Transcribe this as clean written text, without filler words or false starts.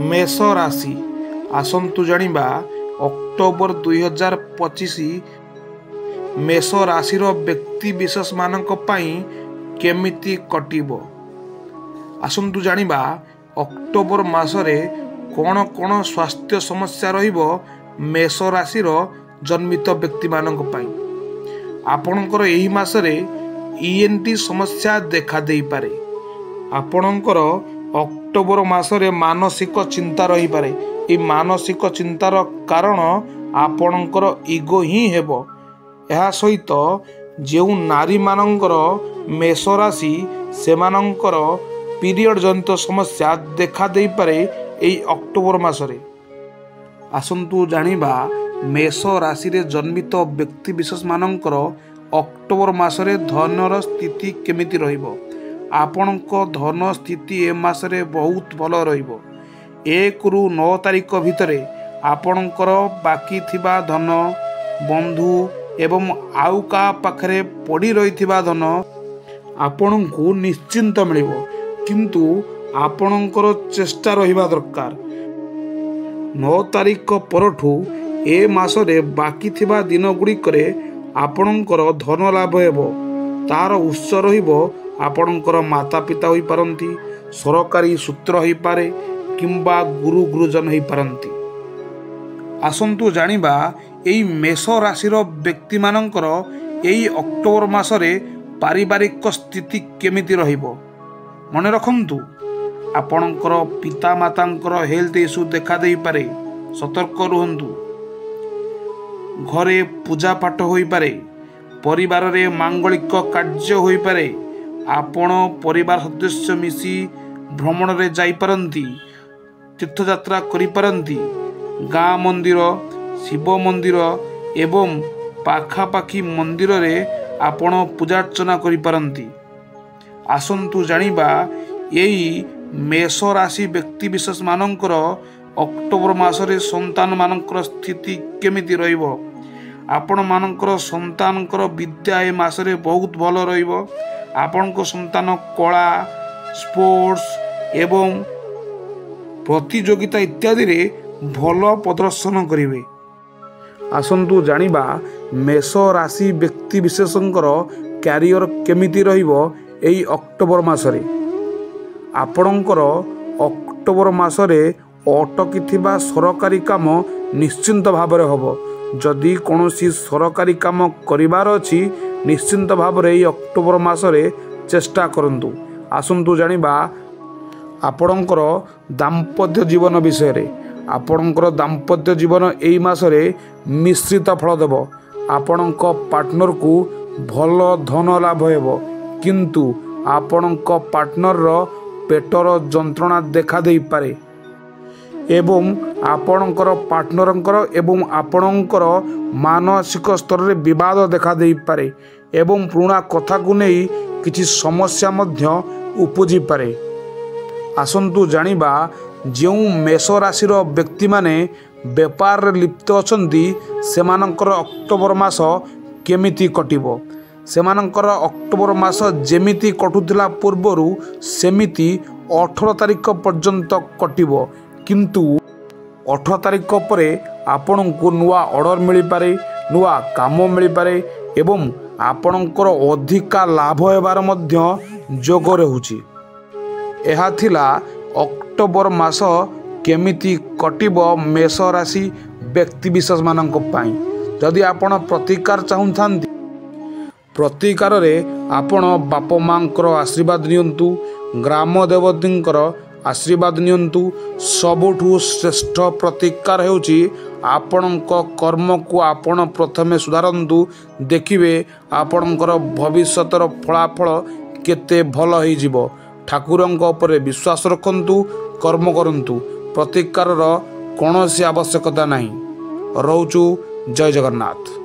मेष राशि आसंतु जानिबा अक्टोबर 2025 मेष राशिर व्यक्ति विशेष मानक पई केमिति कटिबो। आसंतु जानिबा अक्टोबर मासरे कौन कौन स्वास्थ्य समस्या रहिबो मेष राशिर जन्मित व्यक्ति मानक पई। आपणकर एही मासरे ईएनटी समस्या देखा देई पारे। आपणकर अक्टोबर मासरे मानसिक चिंता रही पारे। ए मानसिक चिंतार कारण आपणकर इगो ही हेबो। एहा सहित जो नारी मानकर मेष राशि सेमानंकर पीरियड जनित समस्या देखा देई पारे एई अक्टोबर मासरे। आसंतु जानिबा मेष राशि रे जन्मित व्यक्ति विशेष मानकर अक्टोबर मासरे धनर स्थिति केमिति रहिबो। आपणक धन स्थिति ए मासरे बहुत भल रहिबो। 1 ରୁ 9 तारिख भितरे आपणकर बाकी थिबा धन बंधु एवं आउ का पाखरे पड़ी रहिथिबा धन आपणको निश्चिंत मिलिबो, किंतु आपणकर चेष्टा रहिबा दरकार। 9 तारिख परठू ए मासरे बाकी थिबा दिन गुड़िकरे आपणकर धन लाभ हेबो। तार उत्स रहिबो आपणकर माता पिता होई पारंती, सरकारी सूत्र होई पारे किंबा गुरु गुरुजन होई पारंती। आसंतु जानिबा एई मेष राशिर व्यक्ति मानकर एई अक्टोबर मासरे पारिवारिक स्थिति केमिति रहिबो। मने रखंतु आपणकर पिता मातांकर हेल्थ इश्यू देखा देई पारे, सतर्क रुहंतु। घरे पूजा पाठ होई पारे, परिवार रे मांगलिक कार्य होई पारे। आपण परिवार सदस्य मिसी भ्रमण रे जाई पारंती, तीर्थयात्रा करि पारंती। गाँ मंदिर, शिव मंदिर एवं पाखापाखी मंदिर रे आपण पूजार्चना करि पारंती। आसंतु जानिबा एई मेष राशि व्यक्ति विशेष मानकर अक्टोबर मासरे संतान मानकर स्थिति केमिति रहिबो। आपण मानकर संतानकर विद्या ए मासरे बहुत भल रहिबो। आपनको संतान कला, स्पोर्ट्स एवं प्रतियोगिता इत्यादि रे भल प्रदर्शन करिवे। आसंतु जानिबा मेष राशि व्यक्ति विशेषंकर कैरियर केमिति रहिबो एई अक्टोबर मासरे। आपणकर अक्टोबर मासरे अटकी थिबा सरकारी काम निश्चिंत भाबरे हबो। जदि कोनोसी सरकारी काम करिवार अछि निश्चिंत भाबरे एई अक्टोबर मासरे चेष्टा करंतु। आसंतु जानिबा आपणकर दाम्पत्य जीवन विषय रे। आपणकर दाम्पत्य जीवन एई मासरे मिश्रित फल देबो। आपणक पार्टनर को भल धन लाभ हेबो, किंतु आपणक पार्टनर रो पेटर जंत्रणा देखा देई पारे एवं आपणकर पार्टनरंकर एवं आपणकर मानसिक स्तर रे विवाद देखा देई पारे एवं पुराना कथा को नहीं किछि समस्या मध्य उपजी पारे। आसंतु जानिबा जो मेष राशिर व्यक्ति माने व्यापार रे लिप्त अछंती सेमानकर अक्टोबर मास केमिति कटिबो। सेमानकर अक्टोबर मास जेमिति कटुथिला पूर्वरु सेमिति 18 तारिख पर्यंत कटिबो, किंतु 18 तारिख परे आपणको नुआ ऑर्डर मिल पारे, नुआ काम मिल पारे एवं आपणकर अधिका लाभ हेबार मध्य जोग रहउची। एहा थिला अक्टोबर मास केमिति कटिबो मेष राशि व्यक्ति विशेष मानक पई। जदि आपण प्रतिकार चाहुथांती, प्रतिकार रे आपण बाप मांकर आशीर्वाद नियंतु, ग्राम देवतींकर आशीर्वाद नियंतु। सबुठु श्रेष्ठ प्रतिकार हेउची आपणक कर्म को आपण प्रथमे सुधारंतु। देखिबे आपणकर भविष्यतर फलाफल केते भल होई जिवो। ठाकुरंक उपरे विश्वास रखंतु, कर्म करंतु। प्रतिकार कौनसी आवश्यकता नहीं। रहउचु। जय जगन्नाथ।